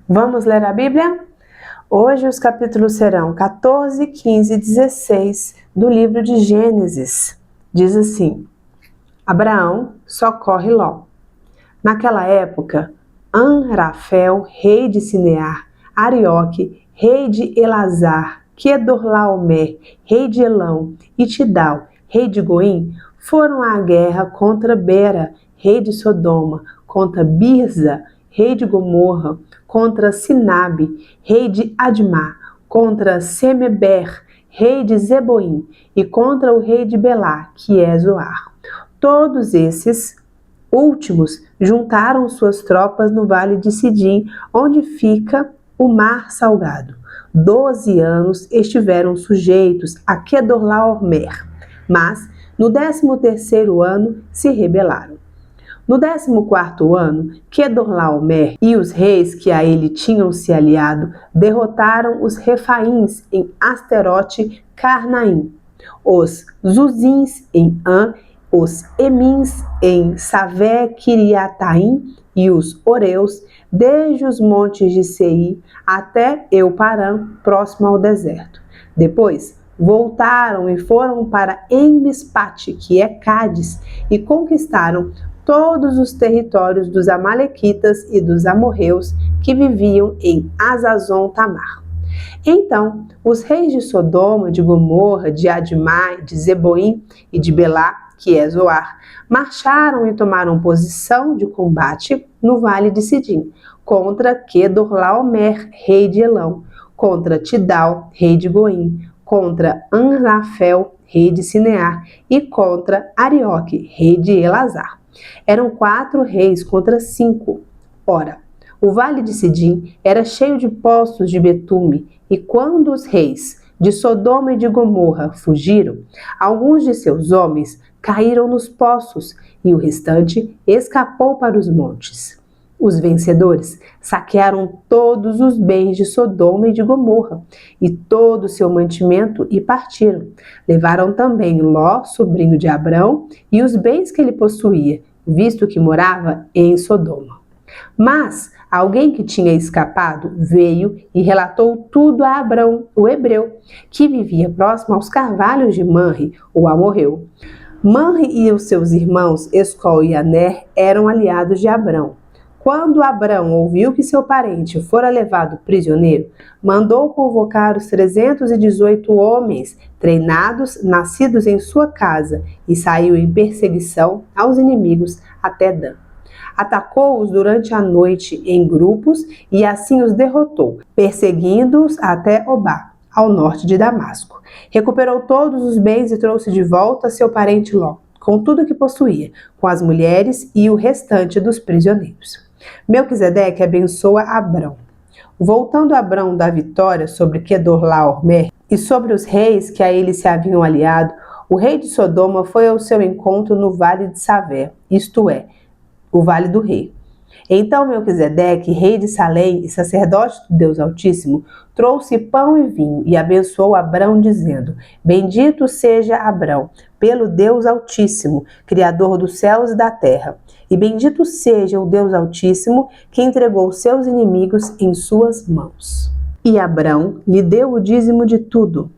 Vamos ler a Bíblia? Hoje os capítulos serão 14, 15 e 16 do livro de Gênesis. Diz assim: Abraão socorre Ló. Naquela época, Amrafel, rei de Sinear, Arioque, rei de Elazar, Quedorlaomer, rei de Elão, e Tidal, rei de Goim, foram à guerra contra Bera, rei de Sodoma, contra Birza, rei de Gomorra, contra Sinabe, rei de Admá, contra Semeber, rei de Zeboim, e contra o rei de Belá, que é Zoar. Todos esses últimos juntaram suas tropas no vale de Sidim, onde fica o mar salgado. 12 anos estiveram sujeitos a Quedorlaomer, mas no 13º ano se rebelaram. No 14º ano, Quedorlaomer e os reis que a ele tinham se aliado derrotaram os Refaíns em Asterote Carnaim, os Zuzins em An, os Emins em Savé Kiriataim e os Oreus, desde os montes de Seir até Euparã, próximo ao deserto. Depois voltaram e foram para Emispate, que é Cádiz, e conquistaram todos os territórios dos amalequitas e dos amorreus que viviam em Azazon Tamar. Então, os reis de Sodoma, de Gomorra, de Admá, de Zeboim e de Belá, que é Zoar, marcharam e tomaram posição de combate no vale de Sidim, contra Quedorlaomer, rei de Elão, contra Tidal, rei de Goim, contra Amrafel, rei de Sinear, e contra Arioque, rei de Elazar. Eram 4 reis contra 5. Ora, o vale de Sidim era cheio de poços de betume, e quando os reis de Sodoma e de Gomorra fugiram, alguns de seus homens caíram nos poços, e o restante escapou para os montes. Os vencedores saquearam todos os bens de Sodoma e de Gomorra, e todo o seu mantimento, e partiram. Levaram também Ló, sobrinho de Abrão, e os bens que ele possuía, visto que morava em Sodoma. Mas alguém que tinha escapado veio e relatou tudo a Abrão, o hebreu, que vivia próximo aos carvalhos de Manre, o amorreu. Manre e os seus irmãos Escol e Aner eram aliados de Abrão. Quando Abrão ouviu que seu parente fora levado prisioneiro, mandou convocar os 318 homens treinados, nascidos em sua casa, e saiu em perseguição aos inimigos até Dan. Atacou-os durante a noite em grupos e assim os derrotou, perseguindo-os até Obá, ao norte de Damasco. Recuperou todos os bens e trouxe de volta seu parente Ló, com tudo que possuía, com as mulheres e o restante dos prisioneiros. Melquisedeque abençoa Abrão. Voltando Abrão da vitória sobre Quedorlaomer e sobre os reis que a ele se haviam aliado, o rei de Sodoma foi ao seu encontro no vale de Savé, isto é, o vale do rei. Então Melquisedeque, rei de Salém e sacerdote do Deus Altíssimo, trouxe pão e vinho e abençoou Abrão, dizendo: Bendito seja Abrão, pelo Deus Altíssimo, Criador dos céus e da terra. E bendito seja o Deus Altíssimo, que entregou seus inimigos em suas mãos. E Abrão lhe deu o dízimo de tudo.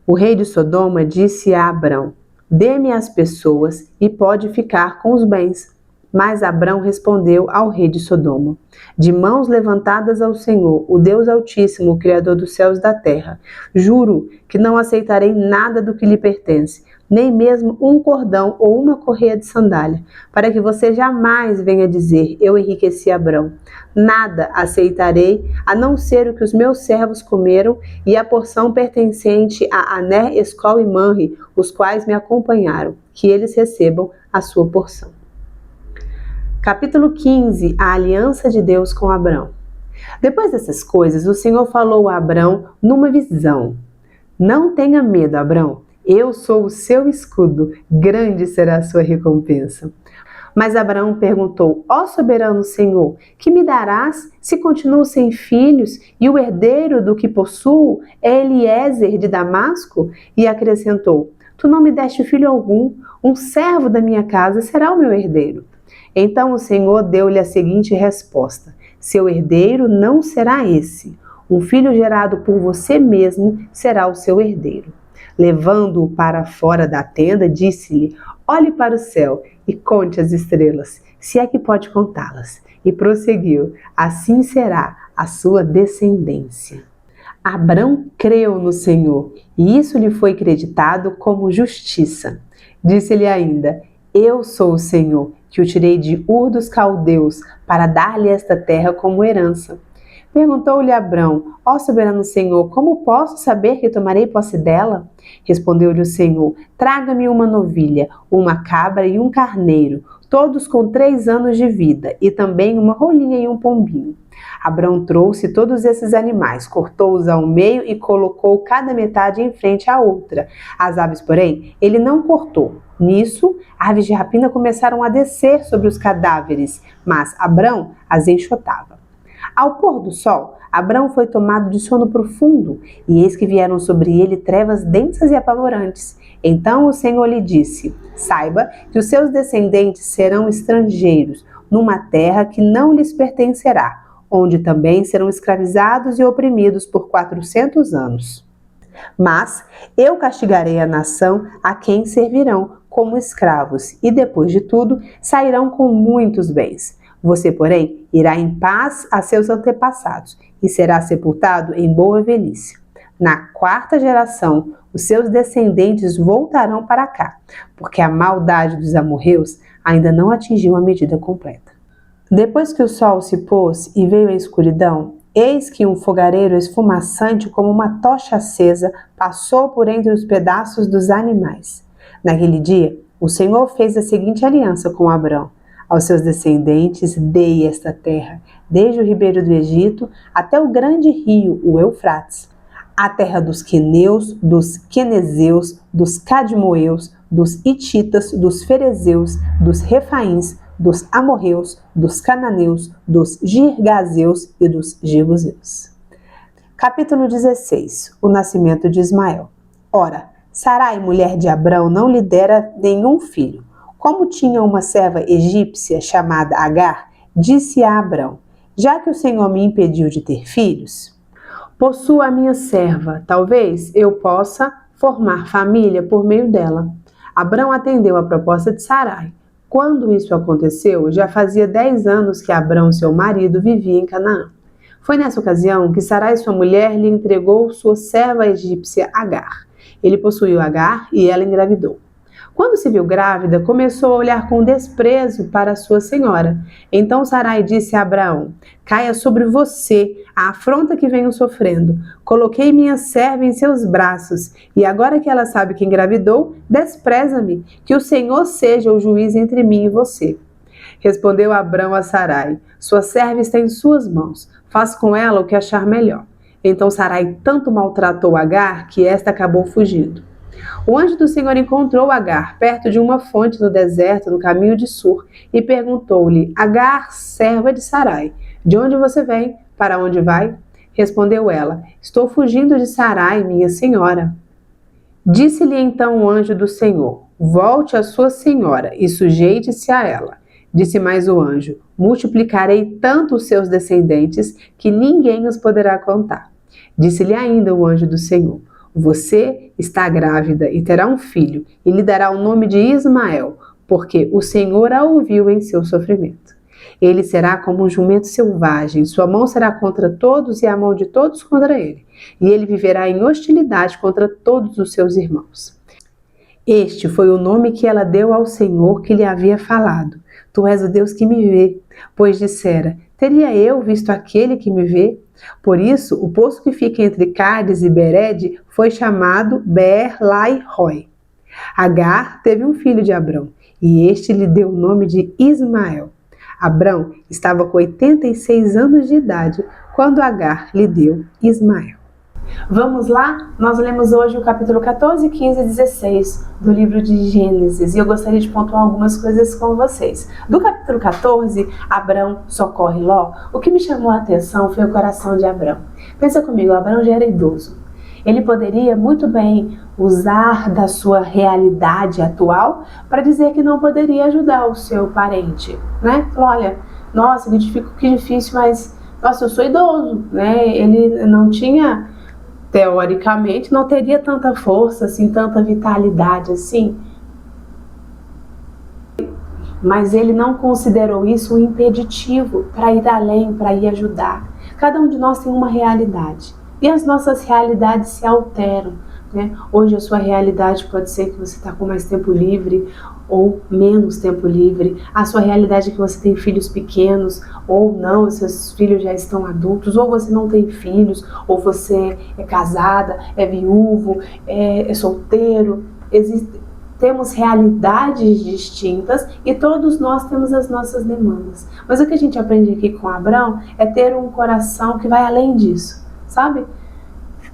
O rei de Sodoma disse a Abrão: Dê-me as pessoas e pode ficar com os bens. Mas Abrão respondeu ao rei de Sodoma: De mãos levantadas ao Senhor, o Deus Altíssimo, o Criador dos céus e da terra, juro que não aceitarei nada do que lhe pertence, nem mesmo um cordão ou uma correia de sandália, para que você jamais venha dizer: eu enriqueci Abrão. Nada aceitarei, a não ser o que os meus servos comeram e a porção pertencente a Aner, Escol e Manre, os quais me acompanharam, que eles recebam a sua porção. Capítulo 15. A aliança de Deus com Abrão. Depois dessas coisas, o Senhor falou a Abrão numa visão: Não tenha medo, Abrão, eu sou o seu escudo, grande será a sua recompensa. Mas Abrão perguntou: Ó soberano Senhor, que me darás se continuo sem filhos e o herdeiro do que possuo é Eliezer de Damasco? E acrescentou: Tu não me deste filho algum, um servo da minha casa será o meu herdeiro. Então o Senhor deu-lhe a seguinte resposta: seu herdeiro não será esse. Um filho gerado por você mesmo será o seu herdeiro. Levando-o para fora da tenda, disse-lhe: olhe para o céu e conte as estrelas, se é que pode contá-las. E prosseguiu: assim será a sua descendência. Abrão creu no Senhor, e isso lhe foi creditado como justiça. Disse-lhe ainda: eu sou o Senhor, que o tirei de Ur dos Caldeus, para dar-lhe esta terra como herança. Perguntou-lhe Abrão: ó soberano Senhor, como posso saber que tomarei posse dela? Respondeu-lhe o Senhor: traga-me uma novilha, uma cabra e um carneiro, todos com 3 anos de vida, e também uma rolinha e um pombinho. Abrão trouxe todos esses animais, cortou-os ao meio e colocou cada metade em frente à outra. As aves, porém, ele não cortou. Nisso, aves de rapina começaram a descer sobre os cadáveres, mas Abrão as enxotava. Ao pôr do sol, Abrão foi tomado de sono profundo, e eis que vieram sobre ele trevas densas e apavorantes. Então o Senhor lhe disse: saiba que os seus descendentes serão estrangeiros, numa terra que não lhes pertencerá, onde também serão escravizados e oprimidos por 400 anos. Mas eu castigarei a nação a quem servirão como escravos, e depois de tudo sairão com muitos bens. Você, porém, irá em paz a seus antepassados e será sepultado em boa velhice. Na 4ª geração, os seus descendentes voltarão para cá, porque a maldade dos amorreus ainda não atingiu a medida completa. Depois que o sol se pôs e veio a escuridão, eis que um fogareiro esfumaçante como uma tocha acesa passou por entre os pedaços dos animais. Naquele dia, o Senhor fez a seguinte aliança com Abrão: aos seus descendentes dei esta terra, desde o ribeiro do Egito até o grande rio, o Eufrates, a terra dos queneus, dos quenezeus, dos cadmoeus, dos hititas, dos ferezeus, dos refaíns, dos amorreus, dos cananeus, dos girgazeus e dos jebuseus. Capítulo 16. O nascimento de Ismael. Ora, Sarai, mulher de Abrão, não lhe dera nenhum filho. Como tinha uma serva egípcia chamada Agar, disse a Abrão: já que o Senhor me impediu de ter filhos, possua a minha serva, talvez eu possa formar família por meio dela. Abrão atendeu à proposta de Sarai. Quando isso aconteceu, já fazia 10 anos que Abrão, seu marido, vivia em Canaã. Foi nessa ocasião que Sarai, sua mulher, lhe entregou sua serva egípcia Agar. Ele possuiu Agar e ela engravidou. Quando se viu grávida, começou a olhar com desprezo para sua senhora. Então Sarai disse a Abraão: caia sobre você a afronta que venho sofrendo. Coloquei minha serva em seus braços, e agora que ela sabe que engravidou, despreza-me, que o Senhor seja o juiz entre mim e você. Respondeu Abrão a Sarai: sua serva está em suas mãos, faz com ela o que achar melhor. Então Sarai tanto maltratou Agar que esta acabou fugindo. O anjo do Senhor encontrou Agar perto de uma fonte no deserto, no caminho de Sur, e perguntou-lhe: Agar, serva de Sarai, de onde você vem? Para onde vai? Respondeu ela: estou fugindo de Sarai, minha senhora. Disse-lhe então o anjo do Senhor: volte à sua senhora e sujeite-se a ela. Disse mais o anjo: multiplicarei tanto os seus descendentes que ninguém os poderá contar. Disse-lhe ainda o anjo do Senhor: você está grávida e terá um filho, e lhe dará o nome de Ismael, porque o Senhor a ouviu em seu sofrimento. Ele será como um jumento selvagem, sua mão será contra todos e a mão de todos contra ele, e ele viverá em hostilidade contra todos os seus irmãos. Este foi o nome que ela deu ao Senhor que lhe havia falado: tu és o Deus que me vê, pois dissera: teria eu visto aquele que me vê? Por isso, o poço que fica entre Cádiz e Bered foi chamado Beer-Lai-Roi. Agar teve um filho de Abrão, e este lhe deu o nome de Ismael. Abrão estava com 86 anos de idade quando Agar lhe deu Ismael. Vamos lá? Nós lemos hoje o capítulo 14, 15 e 16 do livro de Gênesis, e eu gostaria de pontuar algumas coisas com vocês. Do capítulo 14, Abrão socorre Ló. O que me chamou a atenção foi o coração de Abrão. Pensa comigo, Abrão já era idoso. Ele poderia muito bem usar da sua realidade atual para dizer que não poderia ajudar o seu parente, né? Olha, nossa, que difícil, mas, nossa, eu sou idoso, né? Ele não tinha, teoricamente, não teria tanta força, assim, tanta vitalidade, assim. Mas ele não considerou isso um impeditivo para ir além, para ir ajudar. Cada um de nós tem uma realidade e as nossas realidades se alteram, né? Hoje a sua realidade pode ser que você está com mais tempo livre ou menos tempo livre. A sua realidade é que você tem filhos pequenos ou não, os seus filhos já estão adultos, ou você não tem filhos, ou você é casada, é viúvo, é solteiro. Temos realidades distintas e todos nós temos as nossas demandas. Mas o que a gente aprende aqui com Abraão é ter um coração que vai além disso, sabe?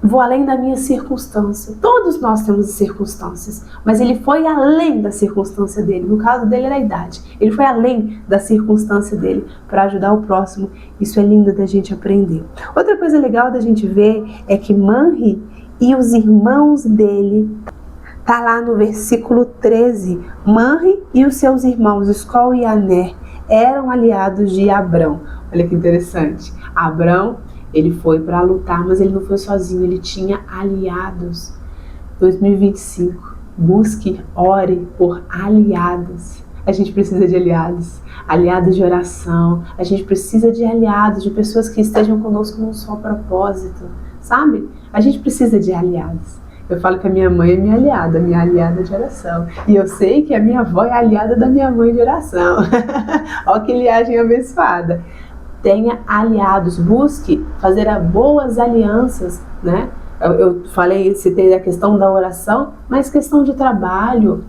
Vou além da minha circunstância. Todos nós temos circunstâncias, mas ele foi além da circunstância dele. No caso dele era a idade. Ele foi além da circunstância dele para ajudar o próximo. Isso é lindo da gente aprender. Outra coisa legal da gente ver é que Manre e os irmãos dele, está lá no versículo 13, Manre e os seus irmãos, Escol e Aner, eram aliados de Abrão. Olha que interessante. Abrão, ele foi para lutar, mas ele não foi sozinho, ele tinha aliados. 2025, busque, ore por aliados. A gente precisa de aliados, aliados de oração, a gente precisa de aliados, de pessoas que estejam conosco num só propósito, sabe? A gente precisa de aliados. Eu falo que a minha mãe é minha aliada de oração. E eu sei que a minha avó é aliada da minha mãe de oração. Olha que liagem abençoada. Tenha aliados, busque fazer boas alianças, né? Eu falei, citei a questão da oração, mas questão de trabalho,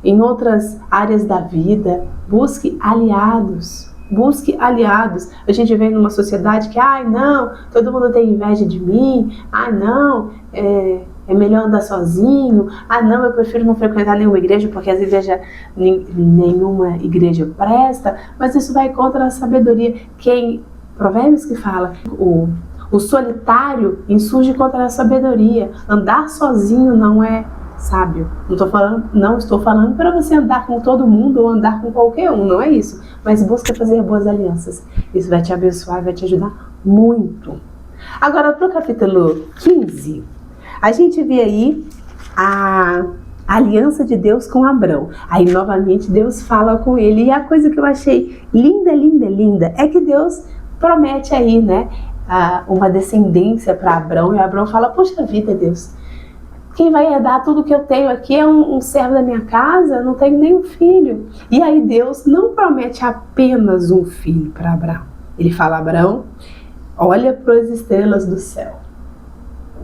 em outras áreas da vida, busque aliados. Busque aliados. A gente vem numa sociedade que, ai não, todo mundo tem inveja de mim, ai não, é melhor andar sozinho, ah não, eu prefiro não frequentar nenhuma igreja porque nenhuma igreja presta, mas isso vai contra a sabedoria. Provérbios que fala, o solitário insurge contra a sabedoria. Andar sozinho não é sábio. Não estou falando para você andar com todo mundo ou andar com qualquer um, não é isso. Mas busca fazer boas alianças. Isso vai te abençoar, vai te ajudar muito. Agora para o capítulo 15, a gente vê aí a aliança de Deus com Abrão. Aí novamente Deus fala com ele. E a coisa que eu achei linda, linda, linda é que Deus promete aí, né, uma descendência para Abrão. E Abrão fala, poxa vida, Deus, quem vai herdar tudo que eu tenho aqui é um servo da minha casa, não tenho nenhum filho. E aí Deus não promete apenas um filho para Abrão. Ele fala, Abrão, olha para as estrelas do céu.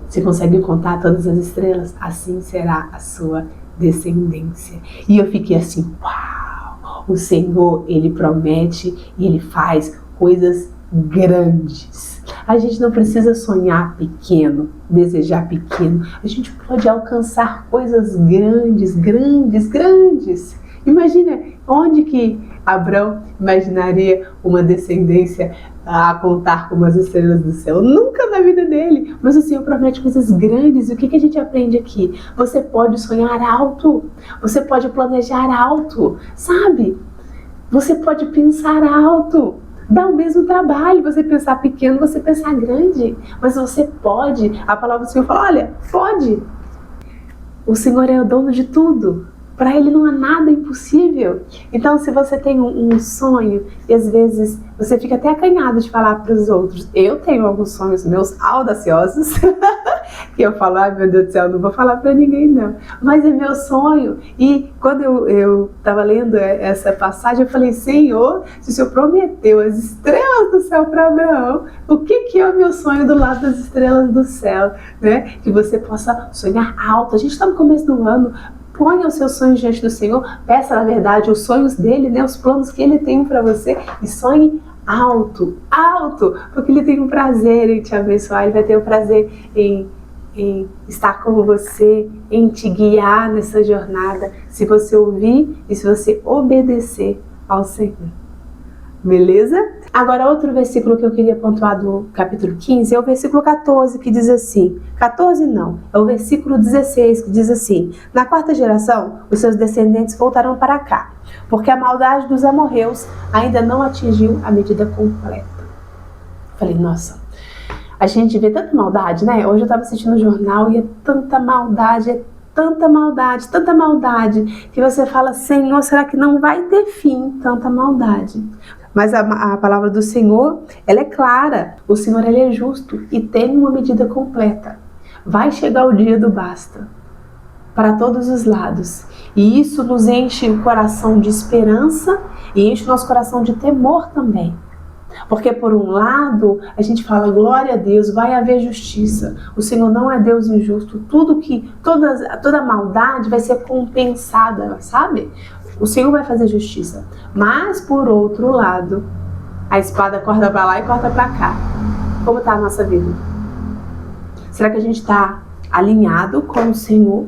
Você consegue contar todas as estrelas? Assim será a sua descendência. E eu fiquei assim, uau! O Senhor, Ele promete e Ele faz coisas grandes. A gente não precisa sonhar pequeno, desejar pequeno. A gente pode alcançar coisas grandes, grandes, grandes. Imagina onde que Abrão imaginaria uma descendência a contar como as estrelas do céu. Nunca na vida dele. Mas o Senhor promete coisas grandes. E o que a gente aprende aqui? Você pode sonhar alto. Você pode planejar alto. Sabe? Você pode pensar alto. Dá o mesmo trabalho você pensar pequeno, você pensar grande. Mas você pode. A palavra do Senhor fala, olha, pode. O Senhor é o dono de tudo. Para Ele não há nada impossível. Então, se você tem um sonho, e às vezes você fica até acanhado de falar para os outros. Eu tenho alguns sonhos meus audaciosos, que eu falo, ai meu Deus do céu, não vou falar para ninguém não. Mas é meu sonho. E quando eu estava lendo essa passagem, eu falei, Senhor, se o Senhor prometeu as estrelas do céu para Abraão, o que é o meu sonho do lado das estrelas do céu? Né? Que você possa sonhar alto. A gente está no começo do ano. Ponha os seus sonhos diante do Senhor, peça na verdade os sonhos dele, né, os planos que ele tem para você, e sonhe alto, alto, porque ele tem um prazer em te abençoar, ele vai ter um prazer em estar com você, em te guiar nessa jornada, se você ouvir e se você obedecer ao Senhor. Beleza? Agora, outro versículo que eu queria pontuar do capítulo 15 é o versículo 14, que diz assim, 14 não, é o versículo 16, que diz assim, na quarta geração, os seus descendentes voltarão para cá, porque a maldade dos amorreus ainda não atingiu a medida completa. Falei, nossa, a gente vê tanta maldade, né? Hoje eu estava assistindo o jornal e é tanta maldade, tanta maldade, que você fala, Senhor, será que não vai ter fim tanta maldade? Mas a palavra do Senhor, ela é clara. O Senhor, ele é justo e tem uma medida completa. Vai chegar o dia do basta, para todos os lados. E isso nos enche o coração de esperança e enche o nosso coração de temor também. Porque por um lado, a gente fala, glória a Deus, vai haver justiça. O Senhor não é Deus injusto. Toda maldade vai ser compensada, sabe? O Senhor vai fazer justiça. Mas por outro lado, a espada corta para lá e corta para cá. Como está a nossa vida? Será que a gente está alinhado com o Senhor?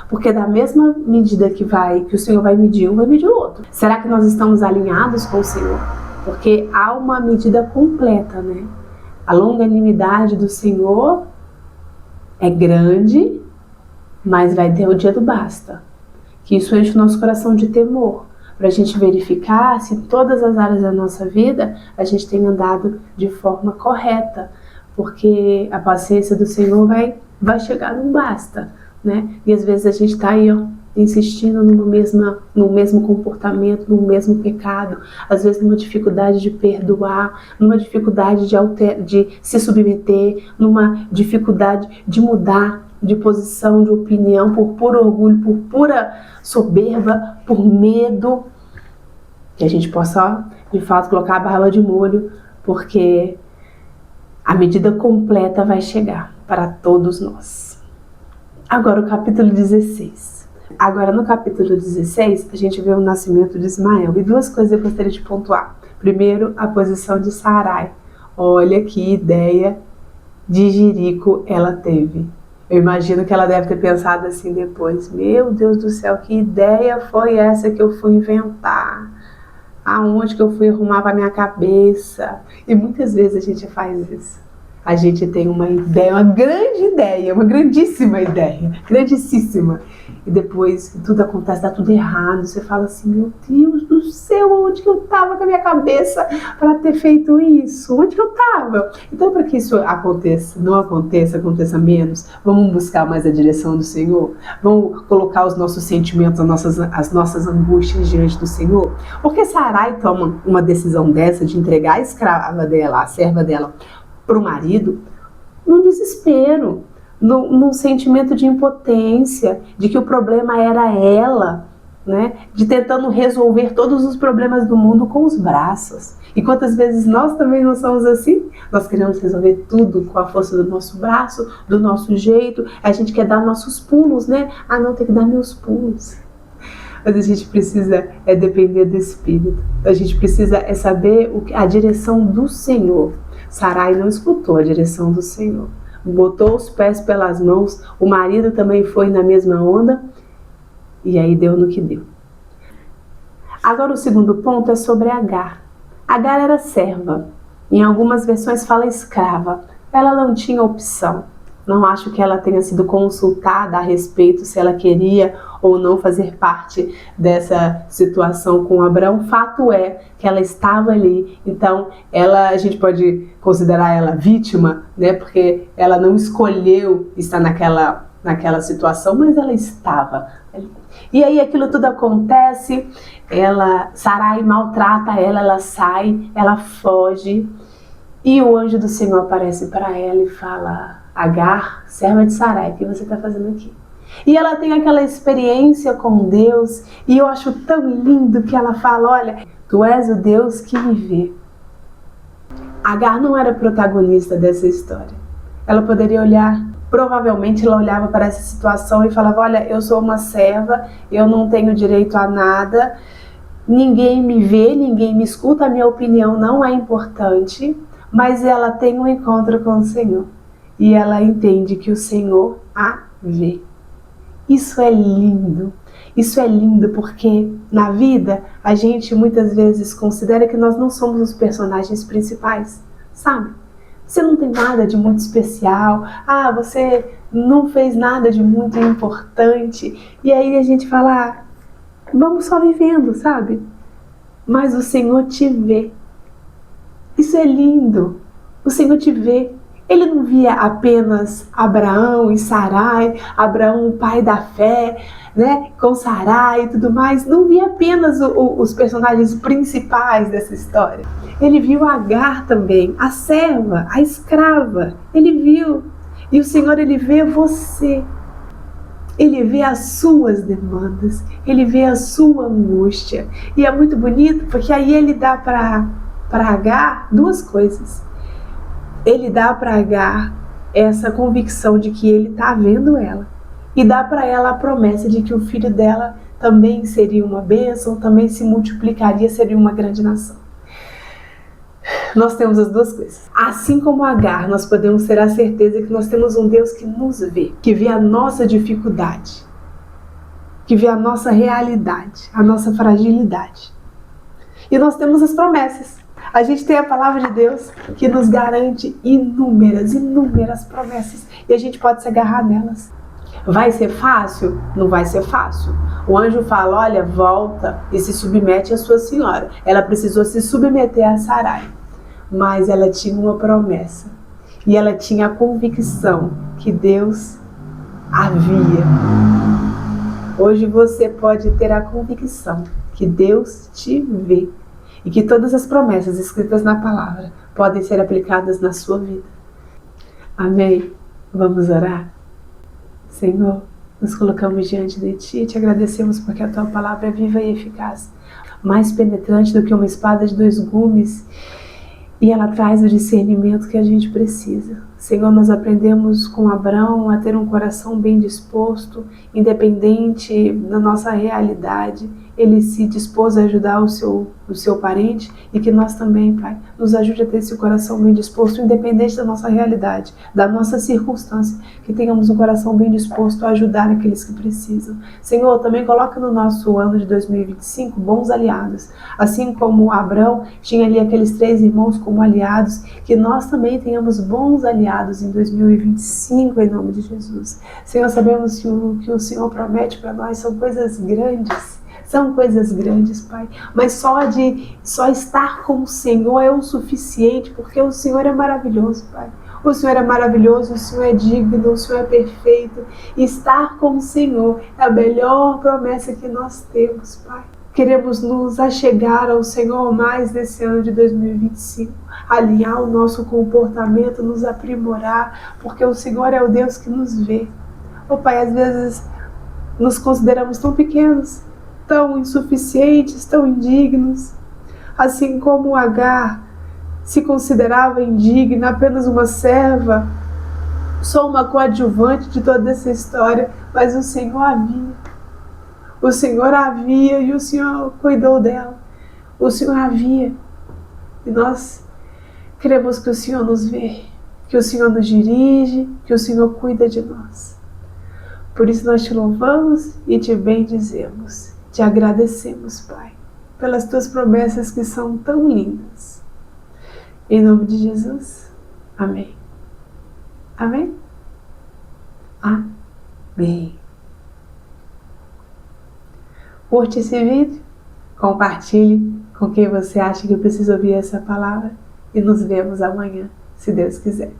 Porque da mesma medida que o Senhor vai medir um, vai medir o outro. Será que nós estamos alinhados com o Senhor? Porque há uma medida completa, né? A longanimidade do Senhor é grande, mas vai ter o dia do basta. Que isso enche o nosso coração de temor, para a gente verificar se em todas as áreas da nossa vida a gente tem andado de forma correta, porque a paciência do Senhor vai chegar no basta, né? E às vezes a gente está aí, insistindo no mesmo comportamento, no mesmo pecado, às vezes numa dificuldade de perdoar, numa dificuldade de se submeter, numa dificuldade de mudar de posição, de opinião, por puro orgulho, por pura soberba, por medo, que a gente possa, de fato, colocar a barba de molho, porque a medida completa vai chegar para todos nós. Agora o capítulo 16. Agora no capítulo 16, a gente vê o nascimento de Ismael, e duas coisas eu gostaria de pontuar. Primeiro, a posição de Sarai. Olha que ideia de jirico ela teve. Eu imagino que ela deve ter pensado assim depois, meu Deus do céu, que ideia foi essa que eu fui inventar? Aonde que eu fui arrumar para minha cabeça? E muitas vezes a gente faz isso. A gente tem uma ideia, uma grande ideia, uma grandíssima ideia, grandíssima. E depois tudo acontece, dá tudo errado. Você fala assim, meu Deus do céu, onde que eu estava com a minha cabeça para ter feito isso? Onde que eu estava? Então, para que isso não aconteça menos, vamos buscar mais a direção do Senhor? Vamos colocar os nossos sentimentos, as nossas angústias diante do Senhor? Porque Sarai toma uma decisão dessa de entregar a escrava dela, a serva dela, para o marido, num desespero, num sentimento de impotência, de que o problema era ela, né? De tentando resolver todos os problemas do mundo com os braços. E quantas vezes nós também não somos assim? Nós queremos resolver tudo com a força do nosso braço, do nosso jeito, a gente quer dar nossos pulos, né? Não, tem que dar meus pulos. Mas a gente precisa depender do Espírito. A gente precisa saber a direção do Senhor. Sarai não escutou a direção do Senhor. Botou os pés pelas mãos, o marido também foi na mesma onda, e aí deu no que deu. Agora o segundo ponto é sobre Agar. Agar era serva. Em algumas versões fala escrava. Ela não tinha opção. Não acho que ela tenha sido consultada a respeito se ela queria ou não fazer parte dessa situação com Abraão. Fato é que ela estava ali, então a gente pode considerar ela vítima, né? Porque ela não escolheu estar naquela situação, mas ela estava ali. E aí aquilo tudo acontece, Sarai maltrata ela sai, ela foge, e o anjo do Senhor aparece para ela e fala: Agar, serva de Sarai, o que você está fazendo aqui? E ela tem aquela experiência com Deus, e eu acho tão lindo que ela fala: olha, tu és o Deus que me vê. Agar não era protagonista dessa história. Ela poderia olhar, provavelmente ela olhava para essa situação e falava: olha, eu sou uma serva, eu não tenho direito a nada, ninguém me vê, ninguém me escuta, a minha opinião não é importante, mas ela tem um encontro com o Senhor. E ela entende que o Senhor a vê. Isso é lindo. Isso é lindo porque na vida a gente muitas vezes considera que nós não somos os personagens principais, sabe? Você não tem nada de muito especial, você não fez nada de muito importante, e aí a gente fala, vamos só vivendo, sabe? Mas o Senhor te vê. Isso é lindo. O Senhor te vê. Ele não via apenas Abraão e Sarai, Abraão, o pai da fé, né, com Sarai e tudo mais. Não via apenas os personagens principais dessa história. Ele viu Agar também, a serva, a escrava. Ele viu. E o Senhor, Ele vê você. Ele vê as suas demandas. Ele vê a sua angústia. E é muito bonito porque aí Ele dá para Agar duas coisas. Ele dá para Agar essa convicção de que ele está vendo ela. E dá para ela a promessa de que o filho dela também seria uma bênção, também se multiplicaria, seria uma grande nação. Nós temos as duas coisas. Assim como Agar, nós podemos ter a certeza que nós temos um Deus que nos vê, que vê a nossa dificuldade, que vê a nossa realidade, a nossa fragilidade. E nós temos as promessas. A gente tem a palavra de Deus que nos garante inúmeras promessas. E a gente pode se agarrar nelas. Vai ser fácil? Não vai ser fácil. O anjo fala, olha, volta e se submete à sua senhora. Ela precisou se submeter a Sarai. Mas ela tinha uma promessa. E ela tinha a convicção que Deus a via. Hoje você pode ter a convicção que Deus te vê. E que todas as promessas escritas na palavra podem ser aplicadas na sua vida. Amém? Vamos orar? Senhor, nos colocamos diante de Ti e Te agradecemos porque a Tua palavra é viva e eficaz, mais penetrante do que uma espada de 2 gumes, e ela traz o discernimento que a gente precisa. Senhor, nós aprendemos com Abraão a ter um coração bem disposto, independente da nossa realidade. Ele se dispôs a ajudar o seu parente e que nós também, Pai, nos ajude a ter esse coração bem disposto, independente da nossa realidade, da nossa circunstância, que tenhamos um coração bem disposto a ajudar aqueles que precisam. Senhor, também coloca no nosso ano de 2025 bons aliados, assim como Abraão tinha ali aqueles 3 irmãos como aliados, que nós também tenhamos bons aliados em 2025, em nome de Jesus. Senhor, sabemos que o que o Senhor promete para nós são coisas grandes, Pai, mas só estar com o Senhor é o suficiente, porque o Senhor é maravilhoso, Pai. O Senhor é maravilhoso, o Senhor é digno, o Senhor é perfeito. E estar com o Senhor é a melhor promessa que nós temos, Pai. Queremos nos achegar ao Senhor mais nesse ano de 2025, alinhar o nosso comportamento, nos aprimorar, porque o Senhor é o Deus que nos vê. Pai, às vezes nos consideramos tão pequenos, tão insuficientes, tão indignos, assim como Agar se considerava indigna, apenas uma serva, só uma coadjuvante de toda essa história, mas o Senhor havia. O Senhor havia e o Senhor cuidou dela. O Senhor havia. E nós queremos que o Senhor nos vê, que o Senhor nos dirige, que o Senhor cuida de nós. Por isso nós te louvamos e te bendizemos. Te agradecemos, Pai, pelas tuas promessas que são tão lindas. Em nome de Jesus. Amém. Amém? Amém. Curte esse vídeo, compartilhe com quem você acha que precisa ouvir essa palavra e nos vemos amanhã, se Deus quiser.